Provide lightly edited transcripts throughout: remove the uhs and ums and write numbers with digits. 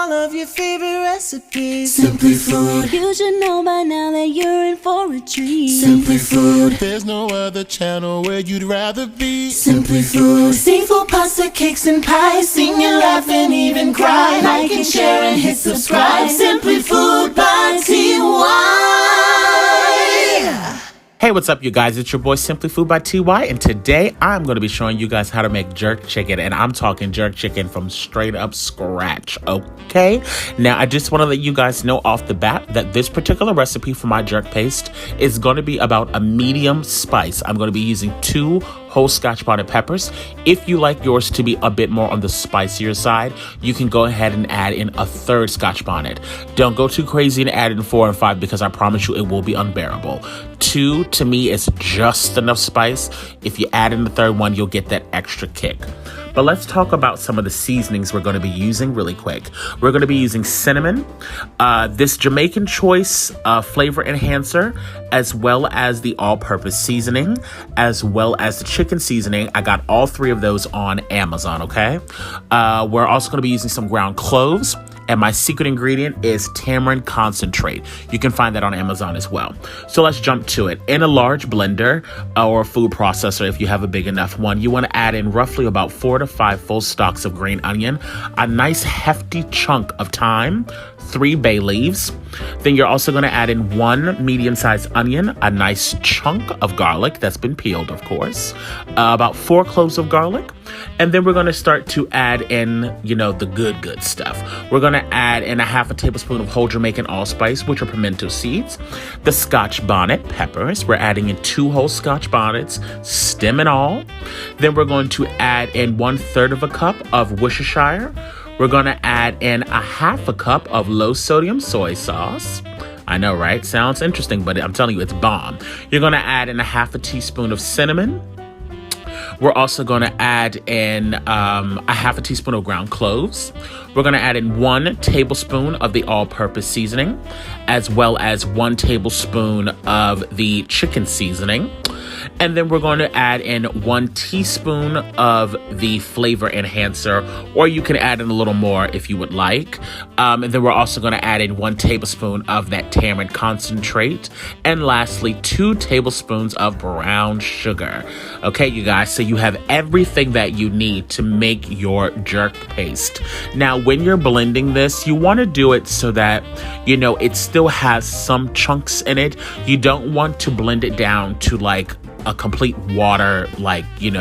all of your favorite recipes. Simply Food. You should know by now that you're in for a treat. Simply Food. There's no other channel where you'd rather be. Simply Food. Seafood, pasta, cakes, and pies. Sing and laugh and even cry. Like and share and hit subscribe. Simply Food by TY. Hey, what's up, you guys? It's your boy Simply Food by TY, and today I'm going to be showing you guys how to make jerk chicken, and I'm talking jerk chicken from straight up scratch, okay? Now, I just want to let you guys know off the bat that this particular recipe for my jerk paste is going to be about a medium spice. I'm going to be using 2 whole Scotch bonnet peppers. If you like yours to be a bit more on the spicier side, you can go ahead and add in a 3rd Scotch bonnet. Don't go too crazy and add in 4 and 5 because I promise you it will be unbearable. 2 to me is just enough spice. If you add in the 3rd one, you'll get that extra kick. But let's talk about some of the seasonings we're going to be using really quick. We're going to be using cinnamon, this Jamaican choice flavor enhancer, as well as the all-purpose seasoning, as well as the chicken seasoning. I got all 3 of those on Amazon, okay? We're also going to be using some ground cloves. And my secret ingredient is tamarind concentrate. You can find that on Amazon as well. So let's jump to it. In a large blender or a food processor, if you have a big enough one, you want to add in roughly about 4 to 5 full stalks of green onion, a nice hefty chunk of thyme, 3 bay leaves. Then you're also going to add in 1 medium-sized onion, a nice chunk of garlic that's been peeled, of course, about 4 cloves of garlic. And then we're going to start to add in, the good stuff. We're going to add in a 1/2 tablespoon of whole Jamaican allspice, which are pimento seeds, the Scotch bonnet peppers. We're adding in 2 whole Scotch bonnets, stem and all. Then we're going to add in 1/3 cup of Worcestershire. We're going to add in a 1/2 cup of low sodium soy sauce. I know, right? Sounds interesting, but I'm telling you, it's bomb. You're going to add in a 1/2 teaspoon of cinnamon. We're also going to add in a 1/2 teaspoon of ground cloves. We're going to add in 1 tablespoon of the all-purpose seasoning, as well as 1 tablespoon of the chicken seasoning. And then we're going to add in 1 teaspoon of the flavor enhancer, or you can add in a little more if you would like. And then we're also going to add in 1 tablespoon of that tamarind concentrate. And lastly, 2 tablespoons of brown sugar. Okay, you guys, so you have everything that you need to make your jerk paste. Now, when you're blending this, you want to do it so that, it still has some chunks in it. You don't want to blend it down to like a complete water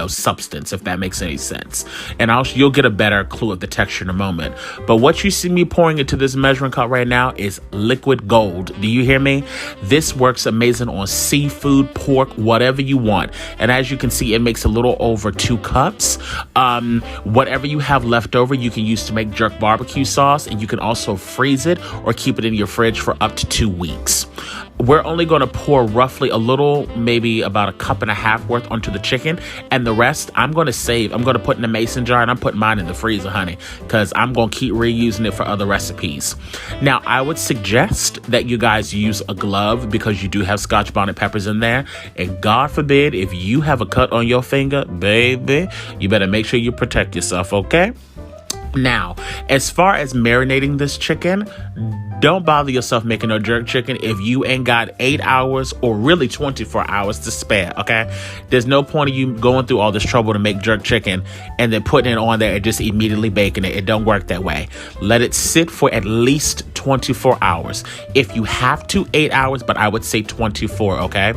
substance, if that makes any sense. And you'll get a better clue of the texture in a moment. But what you see me pouring into this measuring cup right now is liquid gold. Do you hear me? This works amazing on seafood, pork, whatever you want. And as you can see, it makes a little over 2 cups. Whatever you have left over, you can use to make jerk barbecue sauce, and you can also freeze it or keep it in your fridge for up to 2 weeks. We're only going to pour roughly a little, maybe about 1.5 cups worth onto the chicken, and the rest I'm going to save. I'm going to put in a mason jar, and I'm putting mine in the freezer, honey, because I'm going to keep reusing it for other recipes. Now, I would suggest that you guys use a glove because you do have Scotch bonnet peppers in there, and God forbid if you have a cut on your finger, baby, you better make sure you protect yourself, okay? Now, as far as marinating this chicken, don't bother yourself making no jerk chicken if you ain't got 8 hours or really 24 hours to spare, okay? There's no point of you going through all this trouble to make jerk chicken and then putting it on there and just immediately baking it. It don't work that way. Let it sit for at least 24 hours. If you have to, 8 hours, but I would say 24, okay?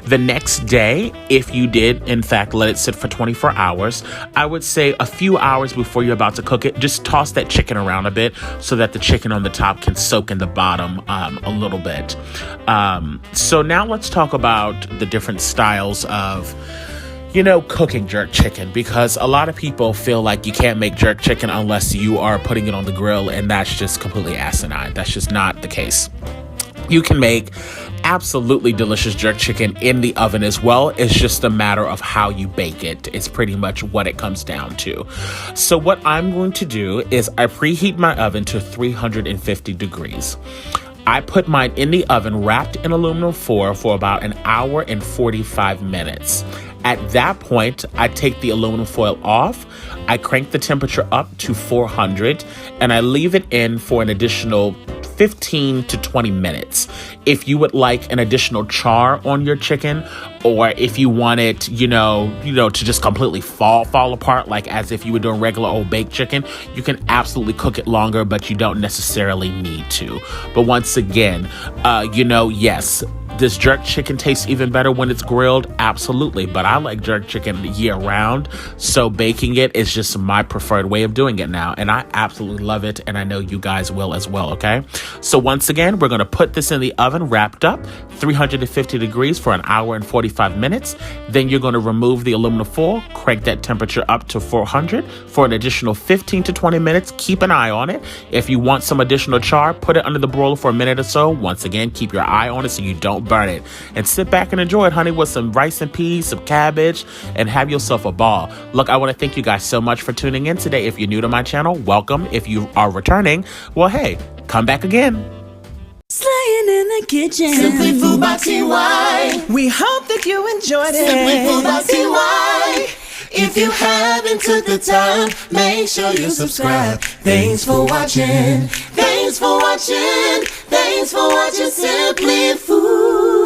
The next day, if you did, in fact, let it sit for 24 hours, I would say a few hours before you're about to cook it, just toss that chicken around a bit so that the chicken on the top can soak in the bottom a little bit. So now let's talk about the different styles of cooking jerk chicken, because a lot of people feel like you can't make jerk chicken unless you are putting it on the grill, and that's just completely asinine. That's just not the case. You can make absolutely delicious jerk chicken in the oven as well. It's just a matter of how you bake it. It's pretty much what it comes down to. So what I'm going to do is I preheat my oven to 350 degrees. I put mine in the oven wrapped in aluminum foil for about 1 hour and 45 minutes. At that point, I take the aluminum foil off, I crank the temperature up to 400, and I leave it in for an additional 15 to 20 minutes. If you would like an additional char on your chicken, or if you want it, to just completely fall apart, like as if you were doing regular old baked chicken, you can absolutely cook it longer, but you don't necessarily need to. But once again, yes, does jerk chicken taste even better when it's grilled? Absolutely. But I like jerk chicken year round, so baking it is just my preferred way of doing it now. And I absolutely love it, and I know you guys will as well, okay? So once again, we're going to put this in the oven wrapped up, 350 degrees for an hour and 45 minutes. Then you're going to remove the aluminum foil, crank that temperature up to 400 for an additional 15 to 20 minutes. Keep an eye on it. If you want some additional char, put it under the broiler for a minute or so. Once again, keep your eye on it so you don't burn it. And sit back and enjoy it, honey, with some rice and peas, some cabbage, and have yourself a ball. Look, I want to thank you guys so much for tuning in today. If you're new to my channel, welcome. If you are returning, well, hey, come back again. Slaying in the kitchen. Simply Food by TY. We hope that you enjoyed Simply Food by it. TY. If you haven't took the time, make sure you subscribe. Thanks for watching. Thanks for watching. Thanks for watching Simply Food.